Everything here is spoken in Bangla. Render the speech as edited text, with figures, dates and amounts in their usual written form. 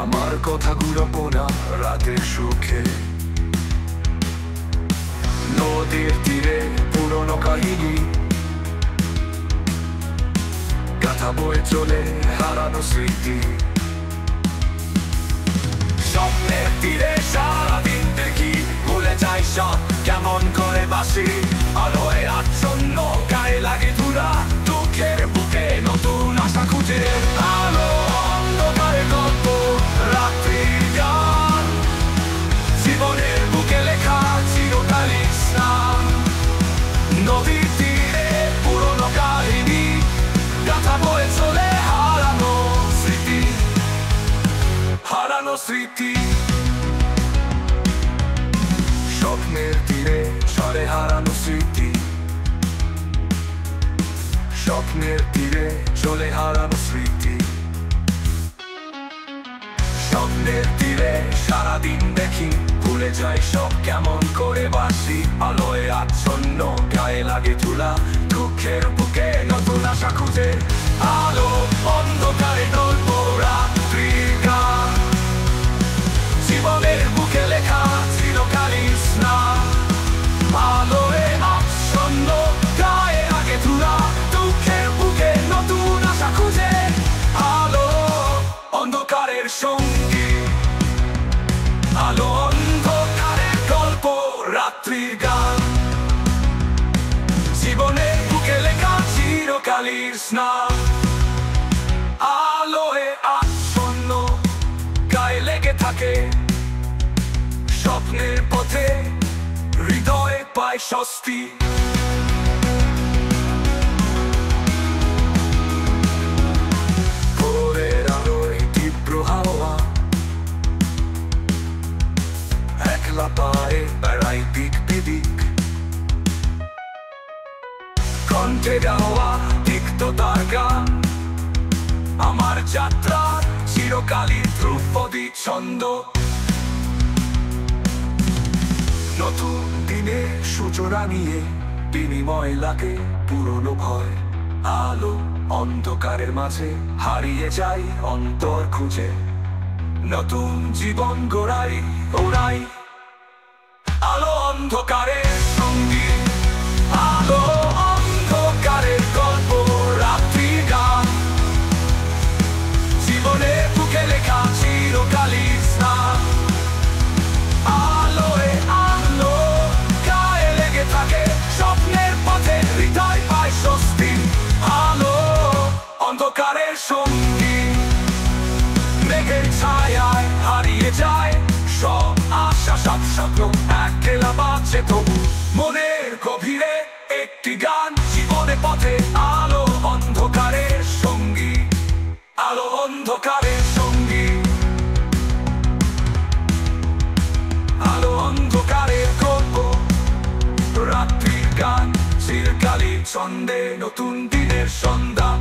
আমার কথাগুলো পোনা রাতের সুখে, নদীর তীরে পুরনো কাহিনী গাথা বয়ে চলে হারানো স্মৃতি। স্বপ্নের তীরে সারাদিন দেখি, ভুলে যাই সব কেমন করে বাসি। আলোয় আচ্ছন্ন গায়ে লাগে ধুলা, দুঃখের বুকে নতুন আশা খুঁজে। আলো অন্ধকারে গল্প, রাত্রির গান, জীবনের বুকে লেখা চিরকালই স্নান। নদীর তীরে পুরনো কাহিনী গাথা বয়ে চলে হারানো স্মৃতি, হারানো স্মৃতি। স্বপ্নের তীরে চলে হারানো স্মৃতি, স্বপ্নের তীরে চলে হারানো স্মৃতি। স্বপ্নের তীরে সারাদিন দেখি, ভুলে যাই সব কেমন করে বাসি। আলোয় আচ্ছন্ন গায়ে লাগে ধুলা, দুঃখের বুকে নতুন আশা খুঁজে। আলো অন্ধকারে গল্প, রাত্রির গান, জীবনের বুকে লেখা চিরকালই স্নান। আলোয় আচ্ছন্ন গায়ে লাগে ধুলা, দুঃখের বুকে নতুন আশা খুঁজে। আলো অন্ধকারের সঙ্গী, আলো অন্ধকারের গল্প, রাত্রির গান, জীবনের বুকে লেখা চিরকালই স্নান। আলোয় আচ্ছন্ন গায়ে লেগে থাকে, স্বপ্নের পথে হৃদয়ে পায় স্বস্তি। ভোরের আলোয় তীব্র হাওয়া, একলা পায়ে বেড়াই দিক বিদিক। কণ্ঠে গাওয়া তিক্ততার গান, আমার যাত্রার চিরকালই ধ্রুপদী ছন্দ। নতুন দিনে সূচনা নিয়ে বিনিময় লাগে পুরনো ভয়। আলো অন্ধকারের মাঝে হারিয়ে যাই অন্তর খুঁজে, নতুন জীবন গড়াই ওরাই। আলো অন্ধকারের সঙ্গী, আলো অন্ধকারের গল্প, রাত্রির গান, জীবনের বুকে লেখা চিরকালই স্নান। আলোয় আলো গায়ে লেগে থাকে, স্বপ্নের পথে হৃদয় পায় স্বস্তি। আলো অন্ধকারের সঙ্গী, মেঘের ছায়ায় হারিয়ে যায় সব আশা, সব স্বপ্ন একলা বাঁচে তবু মনের গভীরে একটি গান। জীবনে পথে আলো অন্ধকারের সঙ্গী, আলো অন্ধকারের সঙ্গী, আলো অন্ধকারের গল্প, রাত্রির গান, চিরকালই ছন্দে নতুন দিনের সন্ধান।